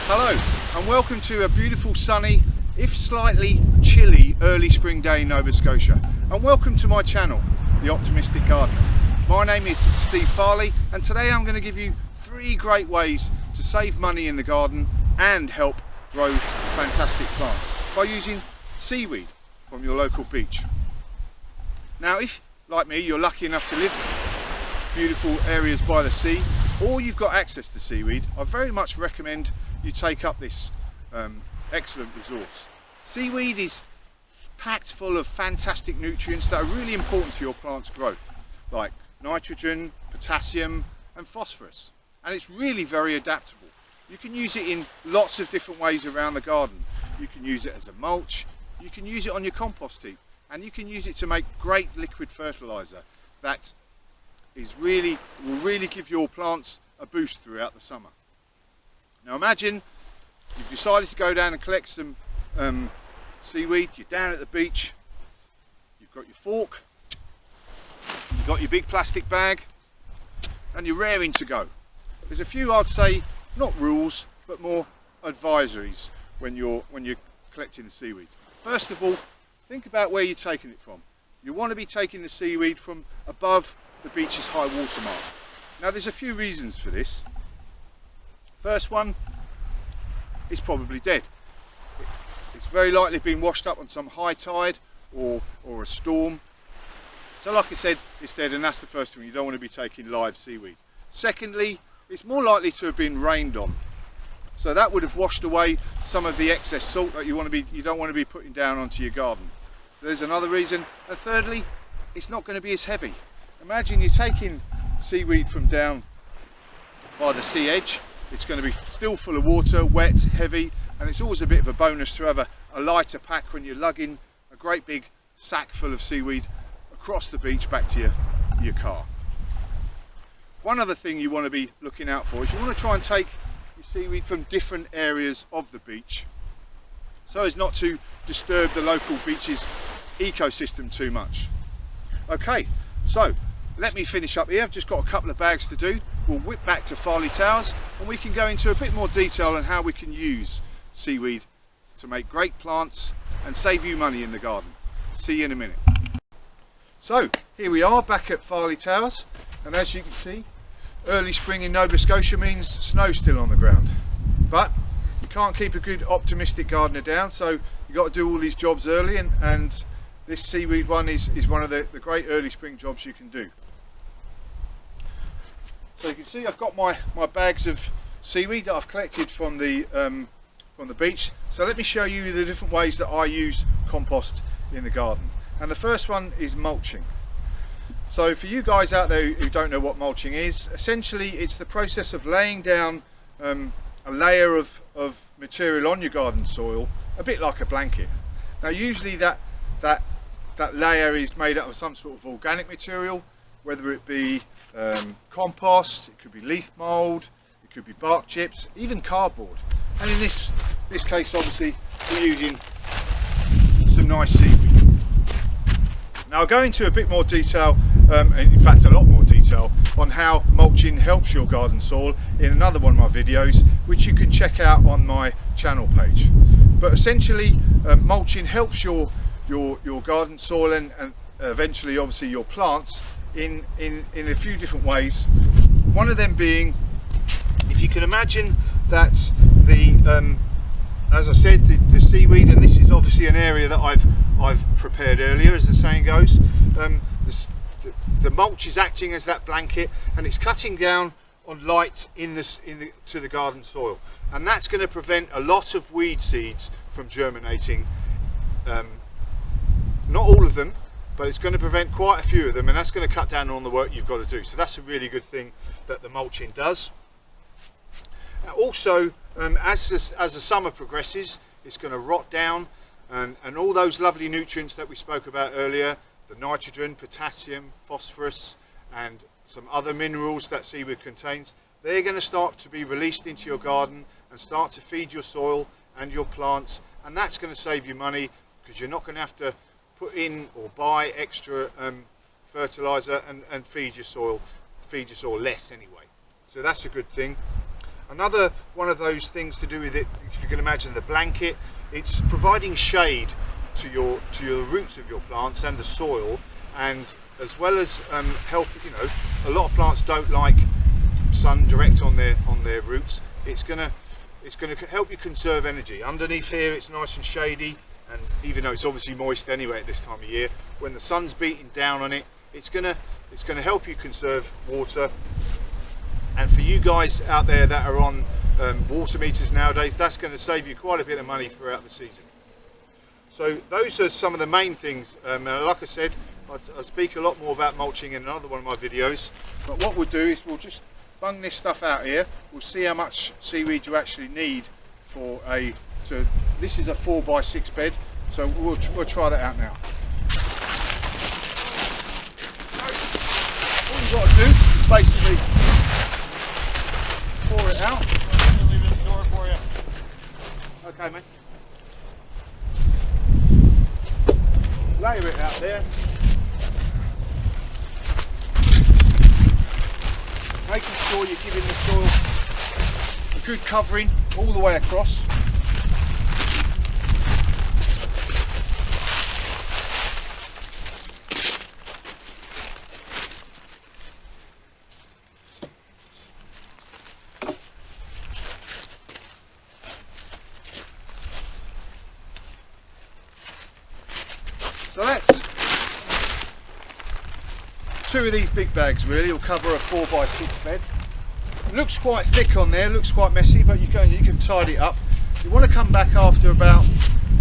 Hello and welcome to a beautiful sunny, if slightly chilly, early spring day in Nova Scotia, and welcome to my channel, The Optimistic Gardener. My name is Steve Farley and today I'm going to give you 3 great ways to save money in the garden and help grow fantastic plants by using seaweed from your local beach. Now if, like me, you're lucky enough to live in beautiful areas by the sea, or you've got access to seaweed, I very much recommend you take up this excellent resource. Seaweed is packed full of fantastic nutrients that are really important to your plant's growth, like nitrogen, potassium and phosphorus, and it's really very adaptable. You can use it in lots of different ways around the garden. You can use it as a mulch, you can use it on your compost heap, and you can use it to make great liquid fertilizer that will really give your plants a boost throughout the summer. Now imagine you've decided to go down and collect some seaweed. You're down at the beach, you've got your fork, you've got your big plastic bag, and you're raring to go. There's a few, I'd say, not rules, but more advisories when you're collecting the seaweed. First of all, think about where you're taking it from. You want to be taking the seaweed from above the beach's high water mark. Now there's a few reasons for this. First one, it's probably dead. It's very likely been washed up on some high tide or a storm. So like I said, it's dead, and that's the first thing. You don't want to be taking live seaweed. Secondly, it's more likely to have been rained on. So that would have washed away some of the excess salt that you don't want to be putting down onto your garden. So there's another reason. And thirdly, it's not going to be as heavy. Imagine you're taking seaweed from down by the sea edge. It's going to be still full of water, wet, heavy, and it's always a bit of a bonus to have a lighter pack when you're lugging a great big sack full of seaweed across the beach back to your car. One other thing you want to be looking out for is you want to try and take your seaweed from different areas of the beach so as not to disturb the local beach's ecosystem too much. Okay, so let me finish up here. I've just got a couple of bags to do. We'll whip back to Farley Towers and we can go into a bit more detail on how we can use seaweed to make great plants and save you money in the garden. See you in a minute. So here we are back at Farley Towers, and as you can see, early spring in Nova Scotia means snow still on the ground. But you can't keep a good optimistic gardener down, so you've got to do all these jobs early, and this seaweed one is one of the great early spring jobs you can do. So you can see I've got my bags of seaweed that I've collected from the beach. So let me show you the different ways that I use compost in the garden. And the first one is mulching. So for you guys out there who don't know what mulching is, essentially it's the process of laying down a layer of material on your garden soil, a bit like a blanket. Now usually that layer is made up of some sort of organic material, whether it be compost, it could be leaf mould, it could be bark chips, even cardboard. And in this case, obviously, we're using some nice seaweed. Now I'll go into a bit more detail, in fact a lot more detail, on how mulching helps your garden soil in another one of my videos, which you can check out on my channel page. But essentially, mulching helps your garden soil and eventually obviously your plants in a few different ways. One of them being, if you can imagine that as I said, the seaweed, and this is obviously an area that I've prepared earlier, as the saying goes, the mulch is acting as that blanket, and it's cutting down on light to the garden soil, and that's going to prevent a lot of weed seeds from germinating. Not all of them, but it's going to prevent quite a few of them, and that's going to cut down on the work you've got to do. So that's a really good thing that the mulching does. Also, as the summer progresses, it's going to rot down, and all those lovely nutrients that we spoke about earlier, the nitrogen, potassium, phosphorus and some other minerals that seaweed contains, they're going to start to be released into your garden and start to feed your soil and your plants, and that's going to save you money because you're not going to have to put in or buy extra fertilizer and feed your soil less anyway. So that's a good thing. Another one of those things to do with it, if you can imagine the blanket, it's providing shade to your roots of your plants and the soil, and as well as help, you know, a lot of plants don't like sun direct on their roots. It's gonna help you conserve energy. Underneath here it's nice and shady, and even though it's obviously moist anyway at this time of year, when the sun's beating down on it, it's gonna help you conserve water. And for you guys out there that are on water meters nowadays, that's going to save you quite a bit of money throughout the season. So those are some of the main things. Like I said, I'll speak a lot more about mulching in another one of my videos, but what we'll do is we'll just bung this stuff out here. We'll see how much seaweed you actually need for this is a 4x6 bed, so we'll try that out now. All you've got to do is basically pour it out. I'll leave it at the door for you. Okay, mate. Layer it out there. Making sure you're giving the soil a good covering all the way across. So that's 2 of these big bags really will cover a 4x6 bed. It looks quite thick on there, looks quite messy, but you can tidy it up. You want to come back after about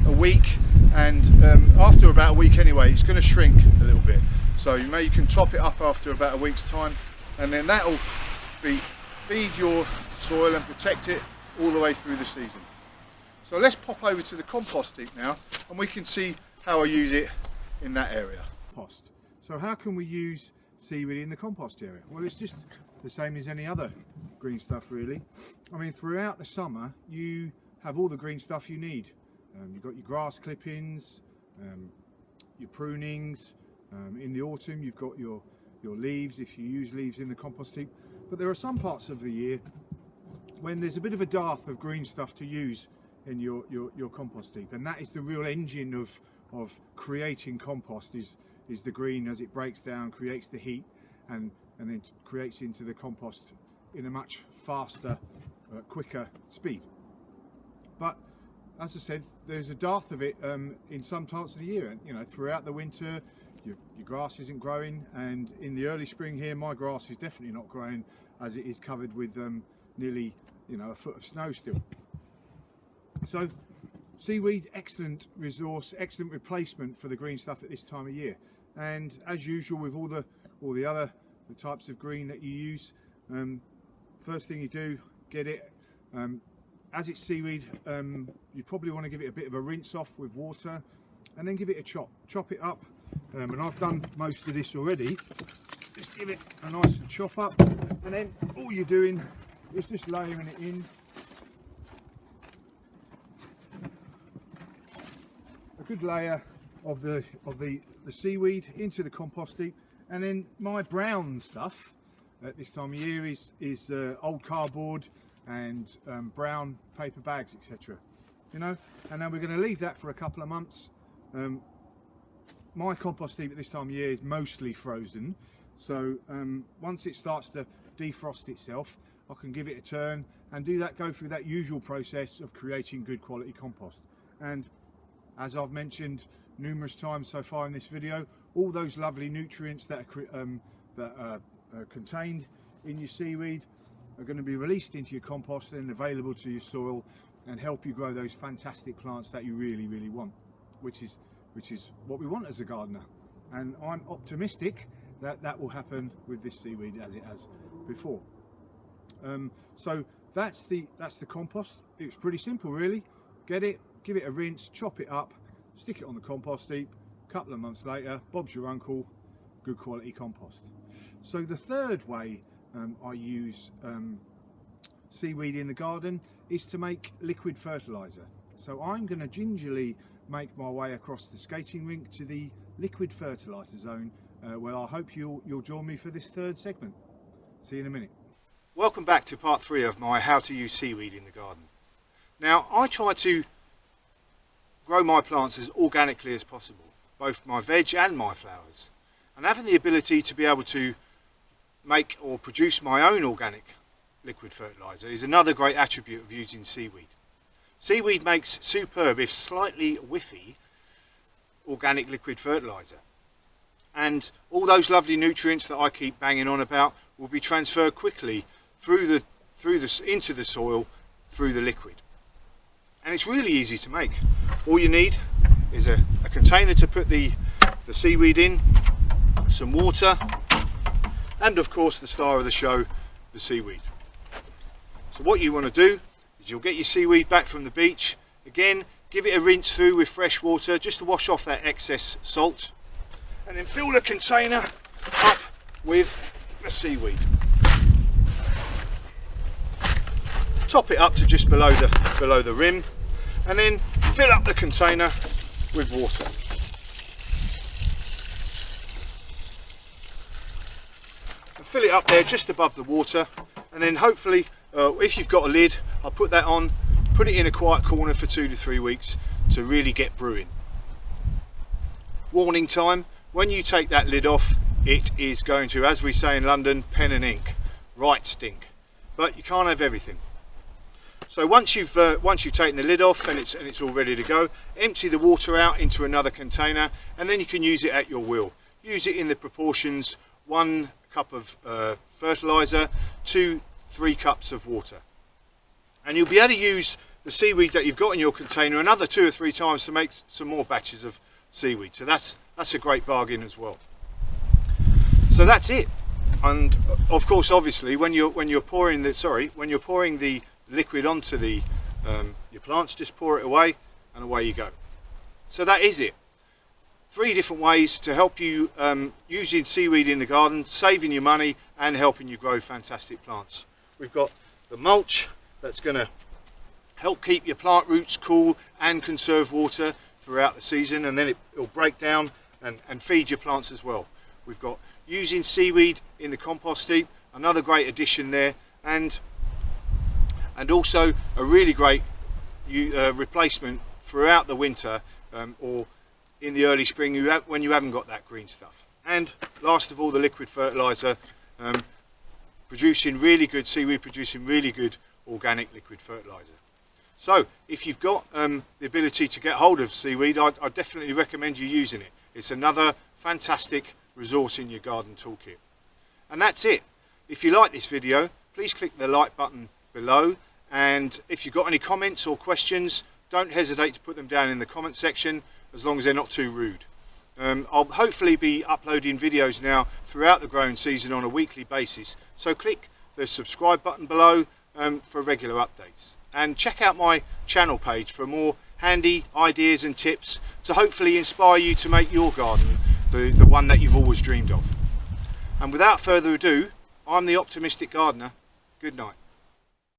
a week, and after about a week anyway, it's going to shrink a little bit. So you can top it up after about a week's time, and then that'll feed your soil and protect it all the way through the season. So let's pop over to the compost heap now, and we can see how I use it in that area. Compost. So how can we use seaweed in the compost area? Well, it's just the same as any other green stuff really. I mean, throughout the summer you have all the green stuff you need. You've got your grass clippings, your prunings. In the autumn you've got your leaves, if you use leaves in the compost heap. But there are some parts of the year when there's a bit of a dearth of green stuff to use in your compost heap, and that is the real engine of creating compost is the green. As it breaks down, creates the heat, and then creates into the compost in a much faster, quicker speed. But as I said, there's a dearth of it in some parts of the year. You know, throughout the winter your grass isn't growing, and in the early spring here my grass is definitely not growing, as it is covered with nearly, you know, a foot of snow still. So seaweed, excellent resource, excellent replacement for the green stuff at this time of year. And as usual with all the other types of green that you use, first thing you do, get it, as it's seaweed, you probably want to give it a bit of a rinse off with water, and then give it a chop it up, and I've done most of this already. Just give it a nice chop up, and then all you're doing is just layering it in. A good layer of the seaweed into the compost heap, and then my brown stuff at this time of year is old cardboard and brown paper bags, etc. You know, and then we're going to leave that for a couple of months. My compost heap at this time of year is mostly frozen, so once it starts to defrost itself, I can give it a turn and go through that usual process of creating good quality compost. And as I've mentioned numerous times so far in this video, all those lovely nutrients that are contained in your seaweed are going to be released into your compost and available to your soil, and help you grow those fantastic plants that you really, really want, which is what we want as a gardener. And I'm optimistic that that will happen with this seaweed as it has before. So that's the compost. It's pretty simple really. Get it, give it a rinse, chop it up, stick it on the compost heap. A couple of months later, Bob's your uncle, good quality compost. So the third way I use seaweed in the garden is to make liquid fertilizer. So I'm going to gingerly make my way across the skating rink to the liquid fertilizer zone, where I hope you'll join me for this third segment. See you in a minute. Welcome back to part 3 of my how to use seaweed in the garden. Now I try to grow my plants as organically as possible, both my veg and my flowers, and having the ability to be able to make or produce my own organic liquid fertilizer is another great attribute of using seaweed. Seaweed makes superb, if slightly whiffy, organic liquid fertilizer, and all those lovely nutrients that I keep banging on about will be transferred quickly into the soil through the liquid. And it's really easy to make. All you need is a container to put the seaweed in, some water, and of course the star of the show, the seaweed. So what you want to do is you'll get your seaweed back from the beach. Again, give it a rinse through with fresh water just to wash off that excess salt, and then fill the container up with the seaweed. Top it up to just below the rim, and then fill up the container with water. And fill it up there just above the water, and then hopefully if you've got a lid, I'll put that on, put it in a quiet corner for 2 to 3 weeks to really get brewing. Warning time, when you take that lid off, it is going to, as we say in London, pen and ink, right stink. But you can't have everything. So once you've taken the lid off and it's all ready to go, empty the water out into another container, and then you can use it at your will. Use it in the proportions 1 cup of fertilizer to 3 cups of water. And you'll be able to use the seaweed that you've got in your container another 2 or 3 times to make some more batches of seaweed. So that's a great bargain as well. So that's it. And of course, obviously, when you're pouring the liquid onto your plants, just pour it away and away you go. So that is it. 3 different ways to help you using seaweed in the garden, saving your money and helping you grow fantastic plants. We've got the mulch that's going to help keep your plant roots cool and conserve water throughout the season, and then it'll break down and feed your plants as well. We've got using seaweed in the compost heap, another great addition there, and also a really great replacement throughout the winter or in the early spring when you haven't got that green stuff. And last of all, the liquid fertilizer, producing really good seaweed, producing really good organic liquid fertilizer. So if you've got the ability to get hold of seaweed, I definitely recommend you using it. It's another fantastic resource in your garden toolkit. And that's it. If you like this video, please click the like button below, and if you've got any comments or questions, don't hesitate to put them down in the comment section, as long as they're not too rude. I'll hopefully be uploading videos now throughout the growing season on a weekly basis, so click the subscribe button below for regular updates, and check out my channel page for more handy ideas and tips to hopefully inspire you to make your garden the one that you've always dreamed of. And without further ado, I'm the Optimistic Gardener. Good night.